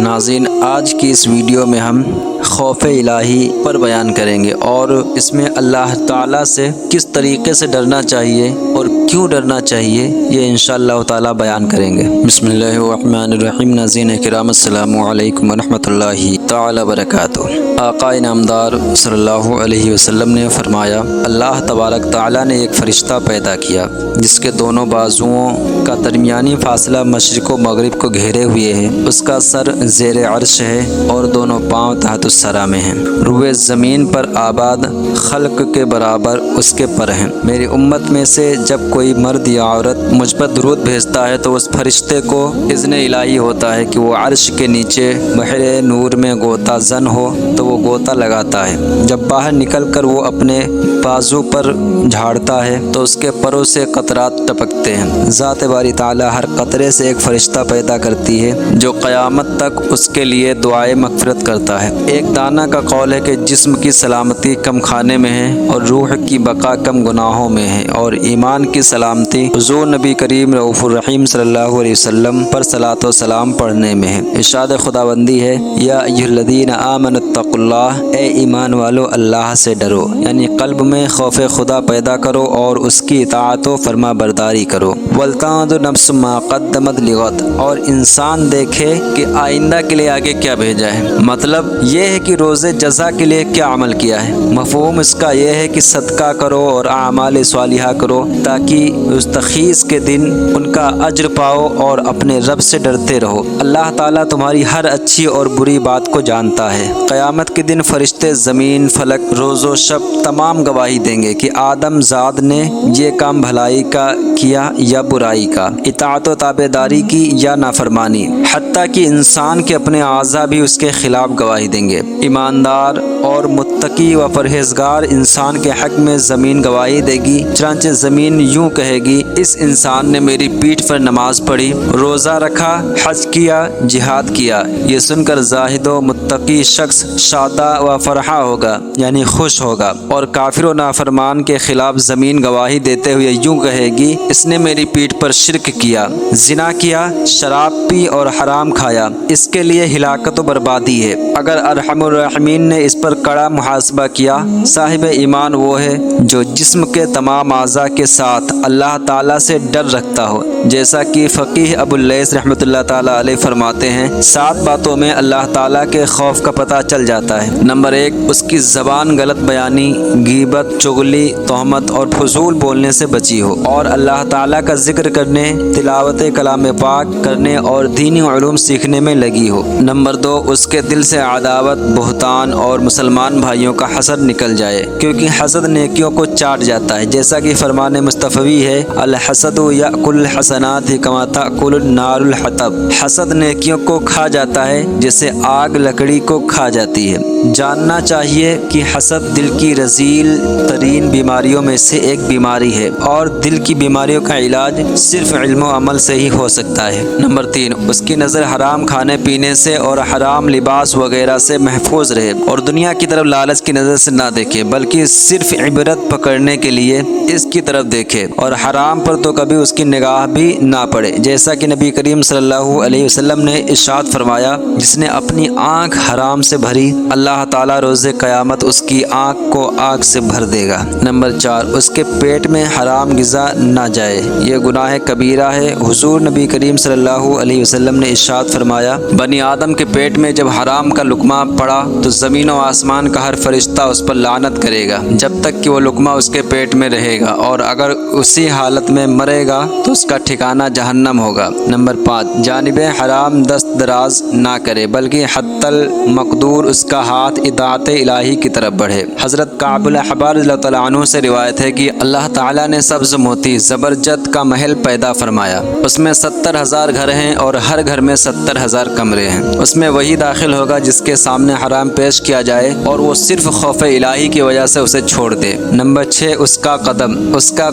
ناظرین، آج کی اس ویڈیو میں ہم خوف الہی پر بیان کریں گے اور اس میں اللہ تعالیٰ سے کس طریقے سے ڈرنا چاہیے اور کیوں ڈرنا چاہیے یہ انشاءاللہ تعالیٰ بیان کریں گے۔ بسم اللہ الرحمن الرحیم۔ ناظرین کرام، السلام علیکم ورحمۃ اللہ تعالیٰ وبرکاتہ۔ آقا نامدار صلی اللہ علیہ وسلم نے فرمایا، اللہ تبارک تعالیٰ نے ایک فرشتہ پیدا کیا جس کے دونوں بازوؤں کا درمیانی فاصلہ مشرق و مغرب کو گھیرے ہوئے ہے، اس کا سر زیر عرش ہے اور دونوں پاؤں تحت الثری میں ہیں، روئے زمین پر آباد خلق کے برابر اس کے پر ہیں۔ میری امت میں سے جب کوئی مرد یا عورت مجھ پر درود بھیجتا ہے تو اس فرشتے کو اذن الہی ہوتا ہے کہ وہ عرش کے نیچے بحر نور میں غوطہ زن ہو تو وہ غوطہ لگاتا ہے۔ جب باہر نکل کر وہ اپنے بازو پر جھاڑتا ہے تو اس کے پروں سے قطرات ٹپکتے ہیں۔ ذات باری تعالیٰ ہر قطرے سے ایک فرشتہ پیدا کرتی ہے جو قیامت تک اس کے لیے دعائے مغفرت کرتا ہے۔ ایک دانہ کا قول ہے کہ جسم کی سلامتی کم کھانے میں ہے اور روح کی بقا کم گناہوں میں ہے، اور ایمان کی سلامتی حضور نبی کریم رؤوف الرحیم صلی اللہ علیہ وسلم پر صلاۃ و سلام پڑھنے میں ہے۔ ارشاد خداوندی ہے، یا ایھا الذین آمنوا اتقوا اللہ، اے ایمان والو اللہ سے ڈرو، یعنی قلب میں خوف خدا پیدا کرو اور اس کی اطاعت و فرما برداری کرو۔ وَلْتَنظُرْ نَفْسٌ مَا قَدَّمَتْ لِغَدٍ، اور انسان دیکھے کہ آئندہ کے لیے آگے کیا بھیجا ہے۔ مطلب یہ ہے کہ روز جزا کے لیے کیا عمل کیا ہے۔ مفہوم اس کا یہ ہے کہ صدقہ کرو اور اعمال صالحہ کرو تاکہ مستخیص کے دن ان کا اجر پاؤ اور اپنے رب سے ڈرتے رہو۔ اللہ تعالیٰ تمہاری ہر اچھی اور بری بات کو جانتا ہے۔ قیامت کے دن فرشتے زمین، فلک، روز و شب تمام گواہی دیں گے کہ آدم زاد نے یہ کام بھلائی کا کیا یا برائی کا، اطاعت و تابعداری کی یا نافرمانی، حتیٰ کہ انسان کے اپنے اعضاء بھی اس کے خلاف گواہی دیں گے۔ ایماندار اور متقی و پرہیزگار انسان کے حق میں زمین گواہی دے گی، چنانچہ زمین یوں کہے گی، اس انسان نے میری پیٹھ پر نماز پڑھی، روزہ رکھا، حج کیا، جہاد کیا۔ یہ سن کر زاہد و متقی شخص شادہ و فرحہ ہوگا، یعنی خوش ہوگا، اور کافر و نافرمان کے خلاف زمین گواہی دیتے ہوئے یوں کہے گی، اس نے میری پیٹھ پر شرک کیا، زنا کیا، شراب پی اور حرام کھایا، اس کے لیے ہلاکت و بربادی ہے۔ اگر ارحم الراحمین نے اس پر کڑا محاسبہ کیا، صاحب ایمان وہ ہے جو جسم کے تمام اعضاء کے ساتھ اللہ تعالیٰ سے ڈر رکھتا ہو، جیسا کہ فقیہ ابو اللیث رحمۃ اللہ تعالیٰ علیہ فرماتے ہیں، 7 باتوں میں اللہ تعالیٰ کے خوف کا پتہ چل جاتا ہے۔ نمبر 1، اس کی زبان غلط بیانی، غیبت، چغلی، تہمت اور فضول بولنے سے بچی ہو اور اللہ تعالیٰ کا ذکر کرنے، تلاوت کلام پاک کرنے اور دینی علوم سیکھنے میں لگی ہو۔ نمبر 2، اس کے دل سے عداوت، بہتان اور مسلمان بھائیوں کا حسد نکل جائے، کیونکہ حسد نیکیوں کو چاٹ جاتا ہے، جیسا کہ فرمان مصطفی ہے، الحسد یأکل الحسنات کما تأکل النار الحطب، حسد نیکیوں کو کھا جاتا ہے جیسے آگ لکڑی کو کھا جاتی ہے۔ جاننا چاہیے کہ حسد دل کی رذیل ترین بیماریوں میں سے ایک بیماری ہے اور دل کی بیماریوں کا علاج صرف علم و عمل سے ہی ہو سکتا ہے۔ نمبر 3، اس کی نظر حرام کھانے پینے سے اور حرام لباس وغیرہ سے محفوظ رہے اور دنیا کی طرف لالچ کی نظر سے نہ دیکھے، بلکہ صرف عبرت پکڑنے کے لیے اس کی طرف دیکھے، اور حرام پر تو کبھی اس کی نگاہ بھی نہ پڑے، جیسا کہ نبی کریم صلی اللہ علیہ وسلم نے ارشاد فرمایا، جس نے اپنی آنکھ حرام سے بھری، اللہ تعالیٰ روز قیامت اس کی آنکھ کو آگ سے بھر دے گا۔ نمبر 4، اس کے پیٹ میں حرام غذا نہ جائے، یہ گناہ کبیرہ ہے۔ حضور نبی کریم صلی اللہ علیہ وسلم نے ارشاد فرمایا، بنی آدم کے پیٹ میں جب حرام کا لقمہ پڑا تو زمین و آسمان کا ہر فرشتہ اس پر لعنت کرے گا جب تک کہ وہ لقمہ اس کے پیٹ میں رہے گا، اور اگر اسی حالت میں مرے گا تو اس کا ٹھکانہ جہنم ہوگا۔ نمبر 5، جانب حرام دست دراز نہ کرے، بلکہ حتی المقدور اس کا ہاتھ اطاعت الہی کی طرف بڑھے۔ حضرت کعب الاحبار رضی اللہ تعالیٰ عنہ سے روایت ہے کہ اللہ تعالیٰ نے سبز موتی زبرجد کا محل پیدا فرمایا، اس میں 70,000 گھر ہیں اور ہر گھر میں 70,000 کمرے ہیں، اس میں وہی داخل ہوگا جس کے سامنے حرام پیش کیا جائے اور وہ صرف خوف الہی کی وجہ سے اسے چھوڑ دے۔ نمبر 6، اس کا